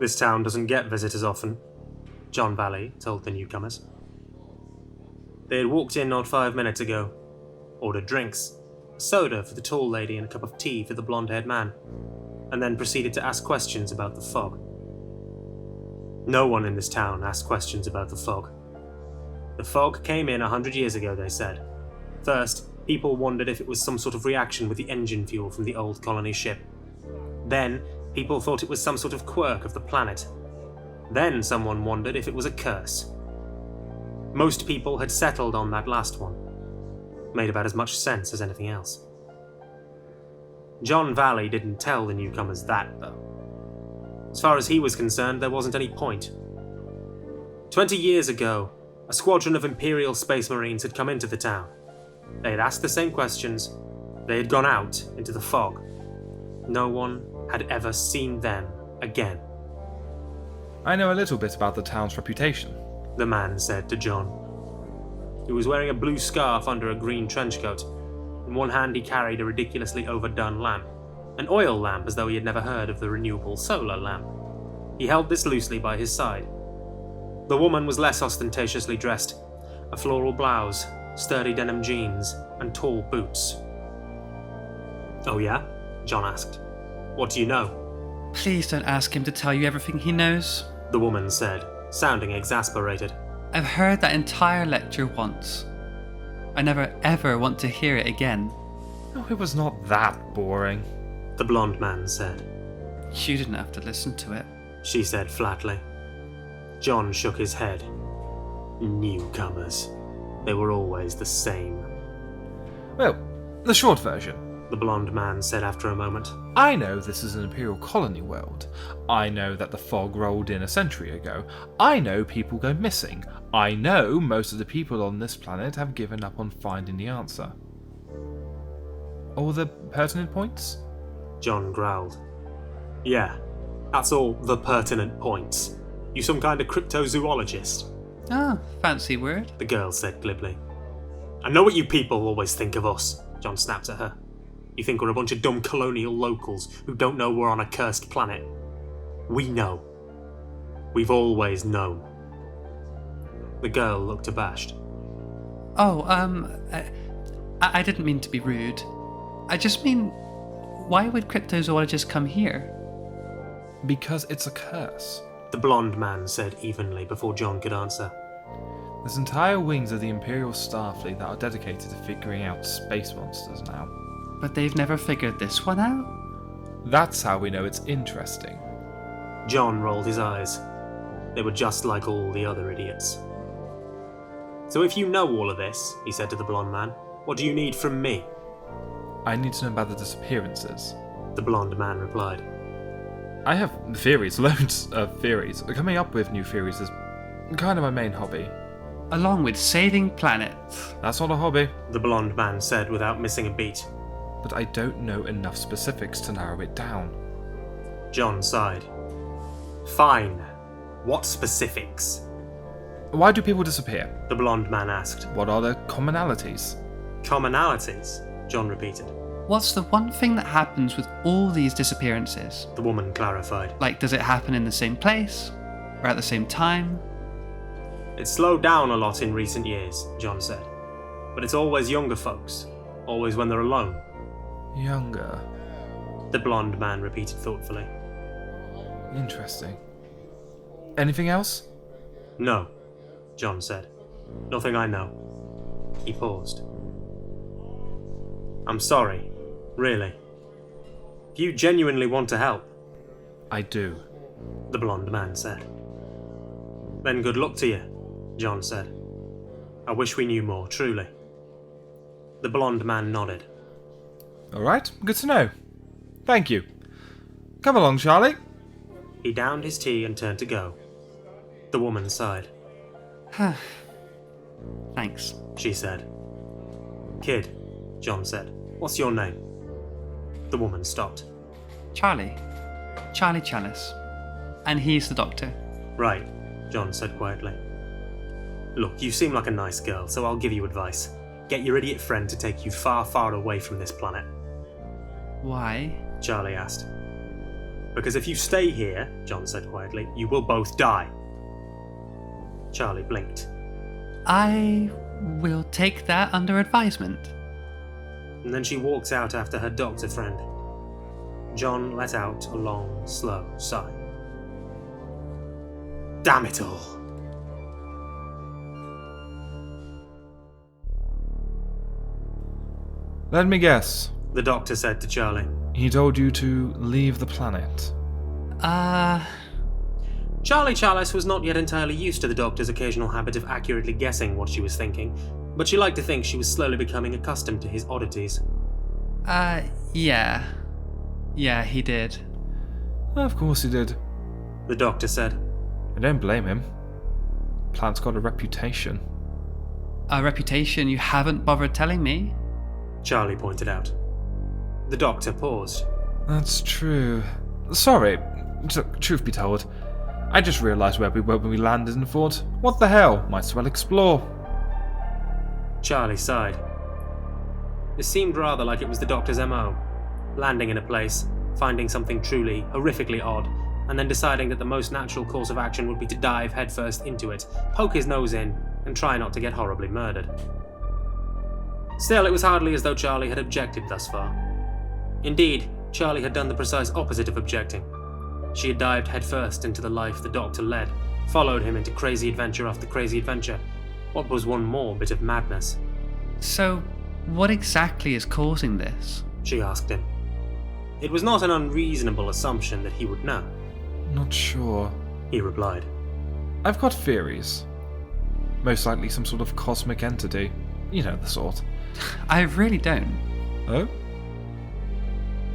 This town doesn't get visitors often, John Valley told the newcomers. They had walked in not 5 minutes ago, ordered drinks, a soda for the tall lady and a cup of tea for the blonde-haired man, and then proceeded to ask questions about the fog. No one in this town asked questions about the fog. The fog came in 100 years ago, they said. First, people wondered if it was some sort of reaction with the engine fuel from the old colony ship. Then, people thought it was some sort of quirk of the planet. Then someone wondered if it was a curse. Most people had settled on that last one. Made about as much sense as anything else. John Valley didn't tell the newcomers that, though. As far as he was concerned, there wasn't any point. 20 years ago, a squadron of Imperial Space Marines had come into the town. They had asked the same questions. They had gone out into the fog. No one had ever seen them again. I know a little bit about the town's reputation, the man said to John. He was wearing a blue scarf under a green trench coat. In one hand he carried a ridiculously overdone lamp, an oil lamp as though he had never heard of the renewable solar lamp. He held this loosely by his side. The woman was less ostentatiously dressed, a floral blouse, sturdy denim jeans, and tall boots. Oh yeah? John asked. What do you know? Please don't ask him to tell you everything he knows, the woman said, sounding exasperated. I've heard that entire lecture once. I never ever want to hear it again. Oh, it was not that boring, the blonde man said. You didn't have to listen to it, she said flatly. John shook his head. Newcomers. They were always the same. Well, the short version, the blonde man said after a moment. I know this is an Imperial colony world. I know that the fog rolled in a century ago. I know people go missing. I know most of the people on this planet have given up on finding the answer. All the pertinent points? John growled. Yeah, that's all the pertinent points. You some kind of cryptozoologist? Ah, fancy word, the girl said glibly. I know what you people always think of us, John snapped at her. You think we're a bunch of dumb colonial locals who don't know we're on a cursed planet. We know. We've always known. The girl looked abashed. Oh, I didn't mean to be rude. I just mean, why would cryptozoologists come here? Because it's a curse, the blonde man said evenly before John could answer. There's entire wings of the Imperial Starfleet that are dedicated to figuring out space monsters now. But they've never figured this one out? That's how we know it's interesting. John rolled his eyes. They were just like all the other idiots. So if you know all of this, he said to the blonde man, what do you need from me? I need to know about the disappearances, the blonde man replied. I have theories, loads of theories. Coming up with new theories is kind of my main hobby. Along with saving planets. That's not a hobby, the blonde man said without missing a beat. But I don't know enough specifics to narrow it down. John sighed. Fine. What specifics? Why do people disappear? The blonde man asked. What are the commonalities? Commonalities? John repeated. What's the one thing that happens with all these disappearances? The woman clarified. Like, does it happen in the same place? Or at the same time? It's slowed down a lot in recent years, John said. But it's always younger folks. Always when they're alone. Younger. the blonde man repeated thoughtfully. Interesting. Anything else? No, John said. Nothing I know. He paused. I'm sorry, really. If you genuinely want to help, I do. the blonde man said. Then good luck to you, John said. I wish we knew more, truly. The blonde man nodded. Alright, good to know. Thank you. Come along, Charlie. He downed his tea and turned to go. The woman sighed. Thanks. She said. Kid, John said. What's your name? The woman stopped. Charlie. Charlie Challis. And he's the doctor. Right, John said quietly. Look, you seem like a nice girl, so I'll give you advice. Get your idiot friend to take you far, far away from this planet. Why? Charlie asked. Because if you stay here, John said quietly, you will both die. Charlie blinked. I will take that under advisement. And then she walked out after her doctor friend. John let out a long, slow sigh. Damn it all. Let me guess. The doctor said to Charlie. He told you to leave the planet. Charlie Challis was not yet entirely used to the doctor's occasional habit of accurately guessing what she was thinking, but she liked to think she was slowly becoming accustomed to his oddities. Yeah. Yeah, he did. Of course he did. The doctor said. I don't blame him. Planet's got a reputation. A reputation you haven't bothered telling me? Charlie pointed out. The doctor paused. That's true. Sorry, truth be told, I just realised where we were when we landed and thought, what the hell, might as well explore. Charlie sighed. It seemed rather like it was the doctor's MO. Landing in a place, finding something truly, horrifically odd, and then deciding that the most natural course of action would be to dive headfirst into it, poke his nose in, and try not to get horribly murdered. Still, it was hardly as though Charlie had objected thus far. Indeed, Charlie had done the precise opposite of objecting. She had dived headfirst into the life the doctor led, followed him into crazy adventure after crazy adventure. What was one more bit of madness? So, what exactly is causing this? She asked him. It was not an unreasonable assumption that he would know. Not sure. He replied. I've got theories. Most likely some sort of cosmic entity. You know the sort. I really don't. Oh?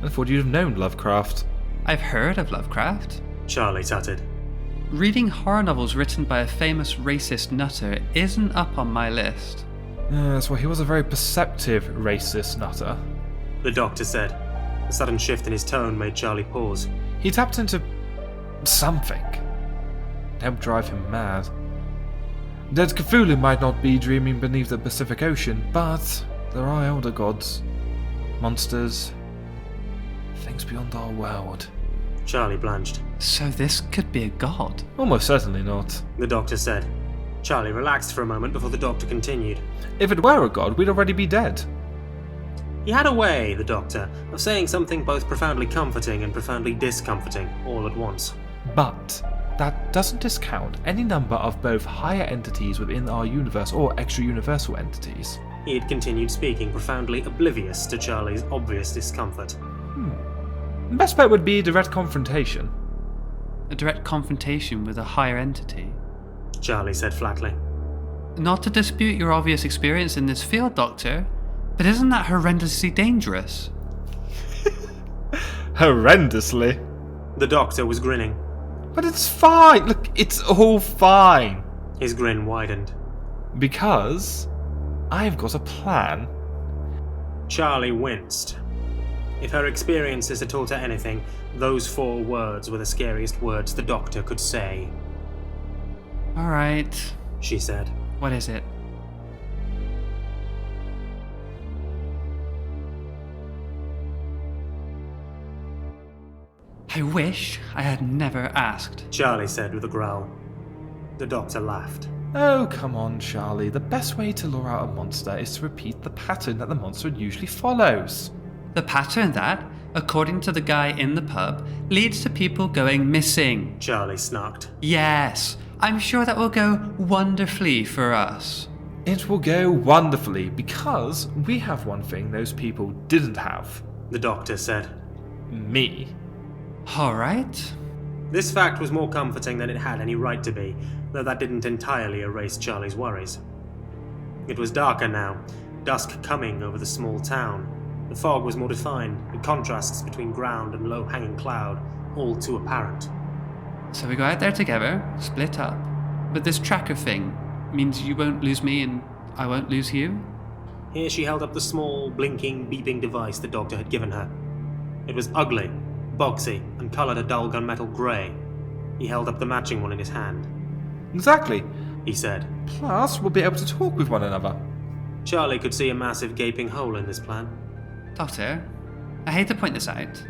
I thought you'd have known Lovecraft. I've heard of Lovecraft. Charlie tutted. Reading horror novels written by a famous racist nutter isn't up on my list. Yes, well, he was a very perceptive racist nutter. The doctor said. A sudden shift in his tone made Charlie pause. He tapped into something. It helped drive him mad. Dead Cthulhu might not be dreaming beneath the Pacific Ocean, but there are elder gods, monsters, things beyond our world. Charlie blanched. So this could be a god? Almost certainly not. The doctor said. Charlie relaxed for a moment before the doctor continued. If it were a god, we'd already be dead. He had a way, the doctor, of saying something both profoundly comforting and profoundly discomforting all at once. But that doesn't discount any number of both higher entities within our universe or extra-universal entities. He had continued speaking, profoundly oblivious to Charlie's obvious discomfort. The best bet would be direct confrontation. A direct confrontation with a higher entity? Charlie said flatly. Not to dispute your obvious experience in this field, Doctor, but isn't that horrendously dangerous? Horrendously. The doctor was grinning. But it's fine. Look, it's all fine. His grin widened. Because I've got a plan. Charlie winced. If her experiences had taught her anything, those 4 words were the scariest words the doctor could say. Alright. She said. What is it? I wish I had never asked. Charlie said with a growl. The doctor laughed. Oh, come on, Charlie. The best way to lure out a monster is to repeat the pattern that the monster usually follows. The pattern that, according to the guy in the pub, leads to people going missing. Charlie snarked. Yes, I'm sure that will go wonderfully for us. It will go wonderfully because we have one thing those people didn't have. The doctor said. Me. All right. This fact was more comforting than it had any right to be, though that didn't entirely erase Charlie's worries. It was darker now, dusk coming over the small town. The fog was more defined, the contrasts between ground and low-hanging cloud all too apparent. So we go out there together, split up, but this tracker thing means you won't lose me and I won't lose you? Here she held up the small, blinking, beeping device the doctor had given her. It was ugly, boxy, and coloured a dull gunmetal grey. He held up the matching one in his hand. Exactly. He said. Plus, we'll be able to talk with one another. Charlie could see a massive gaping hole in this plan. Doctor, I hate to point this out,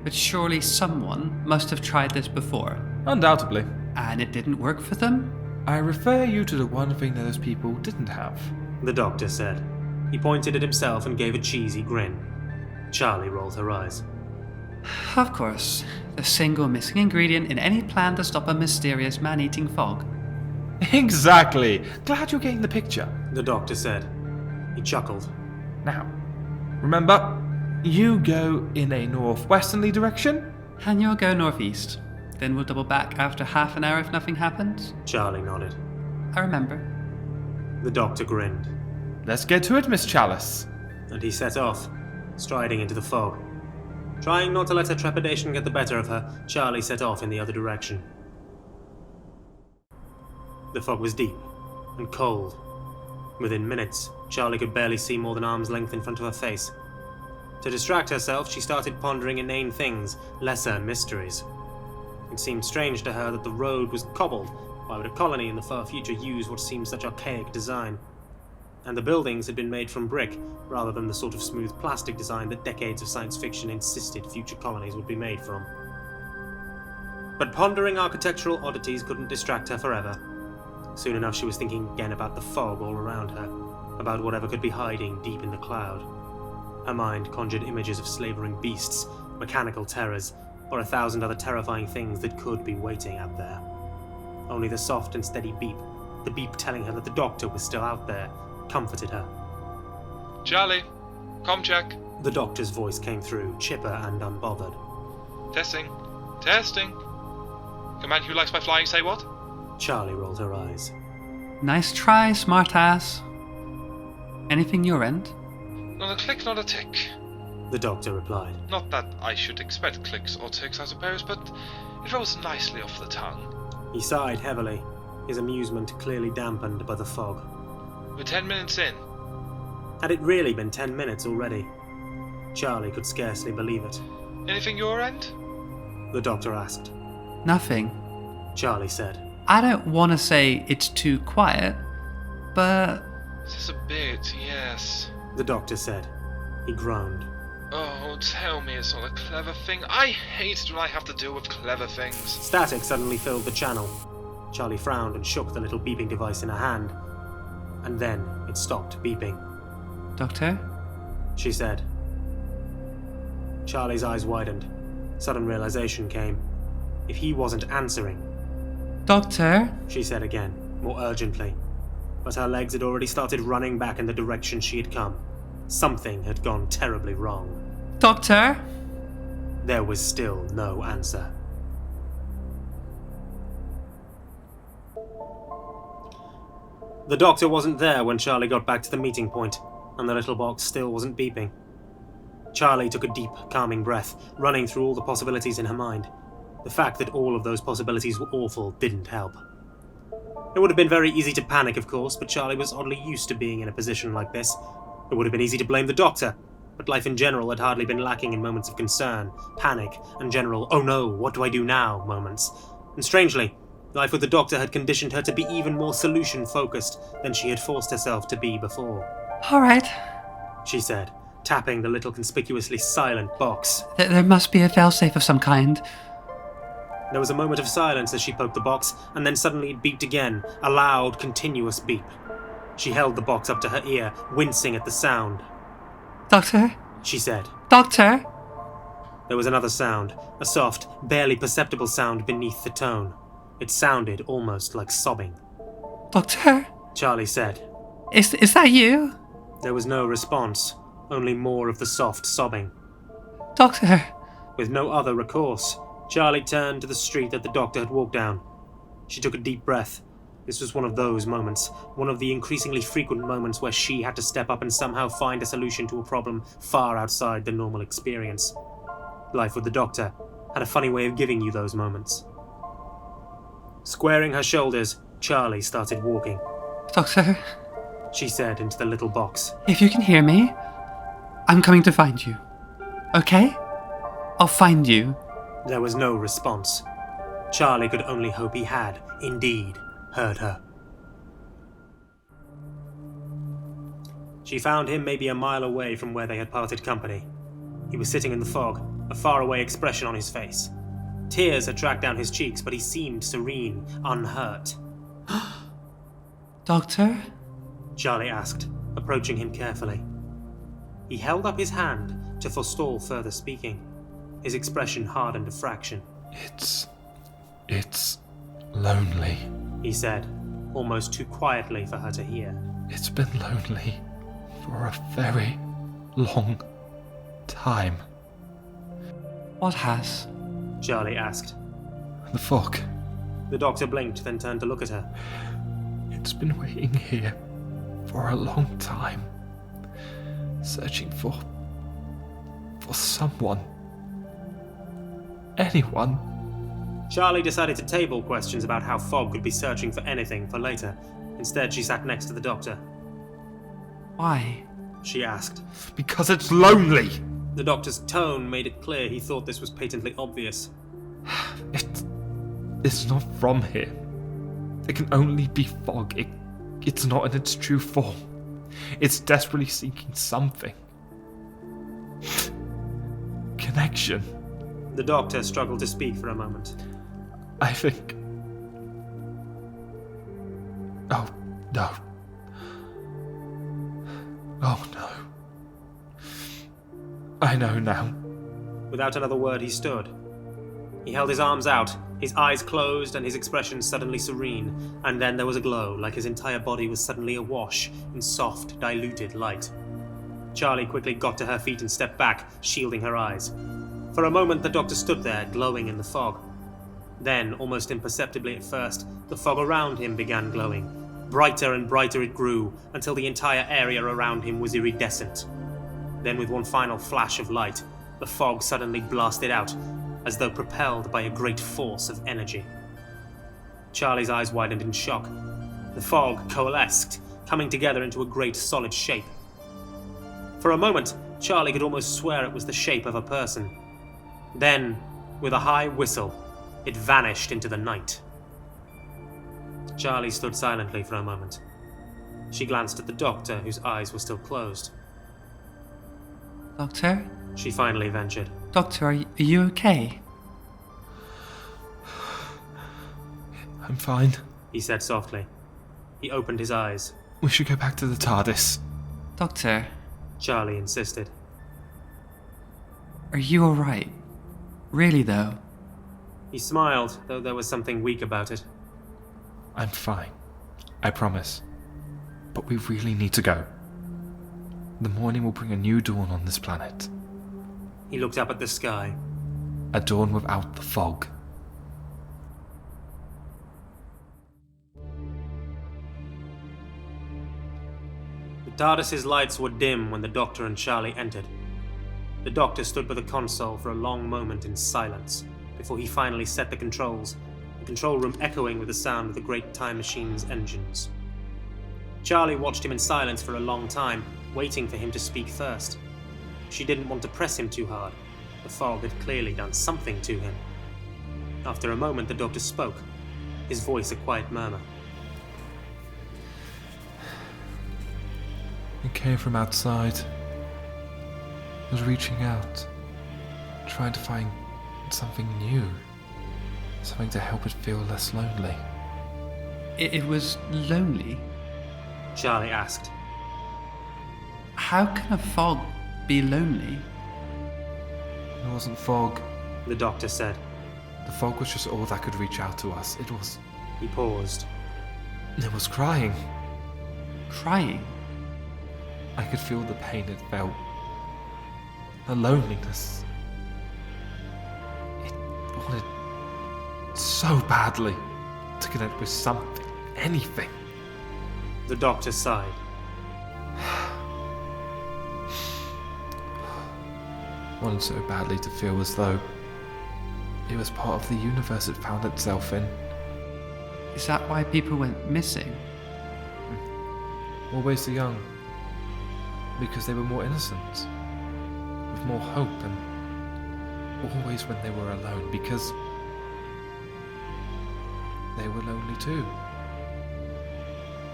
but surely someone must have tried this before. Undoubtedly. And it didn't work for them? I refer you to the one thing those people didn't have. The doctor said. He pointed at himself and gave a cheesy grin. Charlie rolled her eyes. Of course, the single missing ingredient in any plan to stop a mysterious man-eating fog. Exactly. Glad you're getting the picture. The doctor said. He chuckled. Now, remember, you go in a northwesterly direction. And you'll go northeast. Then we'll double back after half an hour if nothing happens. Charlie nodded. I remember. The doctor grinned. Let's get to it, Miss Challis. And he set off, striding into the fog. Trying not to let her trepidation get the better of her, Charlie set off in the other direction. The fog was deep and cold. Within minutes, Charlie could barely see more than arm's length in front of her face. To distract herself, she started pondering inane things, lesser mysteries. It seemed strange to her that the road was cobbled. Why would a colony in the far future use what seemed such archaic design? And the buildings had been made from brick, rather than the sort of smooth plastic design that decades of science fiction insisted future colonies would be made from. But pondering architectural oddities couldn't distract her forever. Soon enough she was thinking again about the fog all around her, about whatever could be hiding deep in the cloud. Her mind conjured images of slavering beasts, mechanical terrors, or 1,000 other terrifying things that could be waiting out there. Only the soft and steady beep, the beep telling her that the doctor was still out there, comforted her. Charlie, com check. The doctor's voice came through, chipper and unbothered. Testing. Command who likes my flying, say what? Charlie rolled her eyes. Nice try, smartass. Anything your end? Not a click, not a tick. The doctor replied. Not that I should expect clicks or ticks, I suppose, but it rolls nicely off the tongue. He sighed heavily, his amusement clearly dampened by the fog. We're 10 minutes in. Had it really been 10 minutes already? Charlie could scarcely believe it. Anything your end? The doctor asked. Nothing. Charlie said. I don't want to say it's too quiet, but... Just a bit, yes. The doctor said. He groaned. Oh, tell me it's not a clever thing. I hate it when I have to deal with clever things. Static suddenly filled the channel. Charlie frowned and shook the little beeping device in her hand. And then it stopped beeping. Doctor? She said. Charlie's eyes widened. Sudden realization came. If he wasn't answering... Doctor? She said again, more urgently. But her legs had already started running back in the direction she had come. Something had gone terribly wrong. Doctor? There was still no answer. The doctor wasn't there when Charlie got back to the meeting point, and the little box still wasn't beeping. Charlie took a deep, calming breath, running through all the possibilities in her mind. The fact that all of those possibilities were awful didn't help. It would have been very easy to panic, of course, but Charlie was oddly used to being in a position like this. It would have been easy to blame the doctor, but life in general had hardly been lacking in moments of concern, panic, and general, oh no, what do I do now moments. And strangely, life with the doctor had conditioned her to be even more solution-focused than she had forced herself to be before. All right. She said, tapping the little conspicuously silent box. There must be a failsafe of some kind. There was a moment of silence as she poked the box, and then suddenly it beeped again, a loud, continuous beep. She held the box up to her ear, wincing at the sound. Doctor? She said. Doctor? There was another sound, a soft, barely perceptible sound beneath the tone. It sounded almost like sobbing. Doctor? Charlie said. Is that you? There was no response, only more of the soft sobbing. Doctor? With no other recourse, Charlie turned to the street that the doctor had walked down. She took a deep breath. This was one of those moments, one of the increasingly frequent moments where she had to step up and somehow find a solution to a problem far outside the normal experience. Life with the doctor had a funny way of giving you those moments. Squaring her shoulders, Charlie started walking. Doctor? She said into the little box. If you can hear me, I'm coming to find you. Okay? I'll find you. There was no response. Charlie could only hope he had, indeed, heard her. She found him maybe a mile away from where they had parted company. He was sitting in the fog, a faraway expression on his face. Tears had tracked down his cheeks, but he seemed serene, unhurt. Doctor? Charlie asked, approaching him carefully. He held up his hand to forestall further speaking. His expression hardened a fraction. It's lonely, he said, almost too quietly for her to hear. It's been lonely for a very long time. What has? Charlie asked. The fog. The doctor blinked, then turned to look at her. It's been waiting here for a long time, searching for someone. Anyone. Charlie decided to table questions about how Fog could be searching for anything for later. Instead, she sat next to the doctor. Why? She asked. Because it's lonely! The doctor's tone made it clear he thought this was patently obvious. It's not from here. It can only be fog. It's not in its true form. It's desperately seeking something. Connection. The doctor struggled to speak for a moment. I think... Oh, no. Oh, no. I know now. Without another word, he stood. He held his arms out, his eyes closed and his expression suddenly serene, and then there was a glow, like his entire body was suddenly awash in soft, diluted light. Charlie quickly got to her feet and stepped back, shielding her eyes. For a moment, the doctor stood there, glowing in the fog. Then, almost imperceptibly at first, the fog around him began glowing. Brighter and brighter it grew, until the entire area around him was iridescent. Then, with one final flash of light, the fog suddenly blasted out, as though propelled by a great force of energy. Charlie's eyes widened in shock. The fog coalesced, coming together into a great solid shape. For a moment, Charlie could almost swear it was the shape of a person. Then, with a high whistle, it vanished into the night. Charlie stood silently for a moment. She glanced at the doctor, whose eyes were still closed. Doctor? She finally ventured. Doctor, are you okay? I'm fine. He said softly. He opened his eyes. We should go back to the TARDIS. Doctor? Charlie insisted. Are you alright? Really, though? He smiled, though there was something weak about it. I'm fine. I promise. But we really need to go. The morning will bring a new dawn on this planet. He looked up at the sky. A dawn without the fog. The TARDIS's lights were dim when the Doctor and Charlie entered. The Doctor stood by the console for a long moment in silence, before he finally set the controls, the control room echoing with the sound of the great time machine's engines. Charlie watched him in silence for a long time, waiting for him to speak first. She didn't want to press him too hard. The fog had clearly done something to him. After a moment, the Doctor spoke, his voice a quiet murmur. It came from outside. It was reaching out, trying to find something new, something to help it feel less lonely. It was lonely? Charlie asked. How can a fog be lonely? It wasn't fog. the doctor said. The fog was just all that could reach out to us. He paused. It was crying. Crying? I could feel the pain it felt. The loneliness. It wanted so badly to connect with something, anything. The doctor sighed. Wanted so badly to feel as though it was part of the universe it found itself in. Is that why people went missing? Always the young. Because they were more innocent. With more hope, and always when they were alone, because they were lonely too.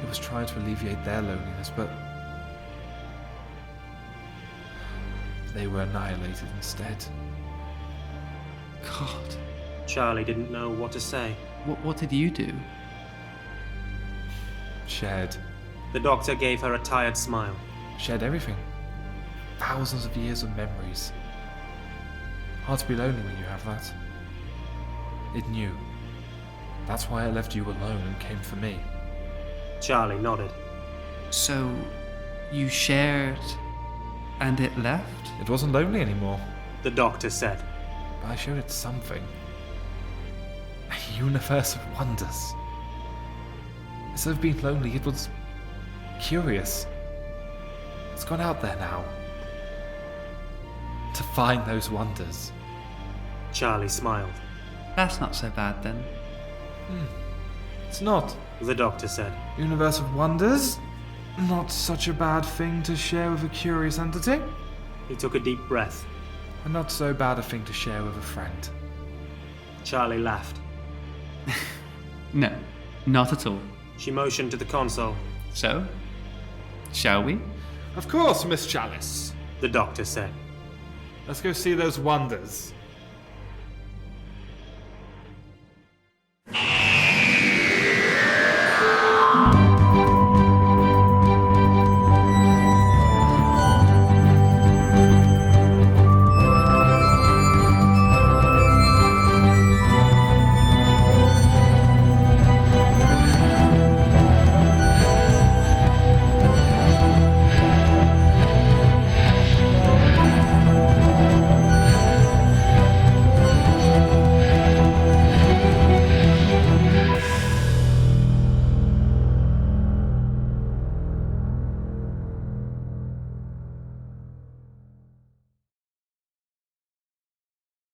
It was trying to alleviate their loneliness, but they were annihilated instead. God. Charlie didn't know what to say. What did you do? Shared. The doctor gave her a tired smile. Shared everything. Thousands of years of memories. Hard to be lonely when you have that. It knew. That's why it left you alone and came for me. Charlie nodded. So, you shared and it left? It wasn't lonely anymore, The doctor said. but I showed it something. A universe of wonders. Instead of being lonely, it was curious. It's gone out there now. To find those wonders. Charlie smiled. That's not so bad then. It's not. The doctor said. Universe of wonders? Not such a bad thing to share with a curious entity. He took a deep breath. And not so bad a thing to share with a friend. Charlie laughed. No, not at all. She motioned to the console. So, shall we? Of course, Miss Challis. The doctor said. Let's go see those wonders.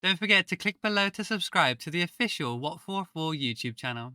Don't forget to click below to subscribe to the official What For YouTube channel.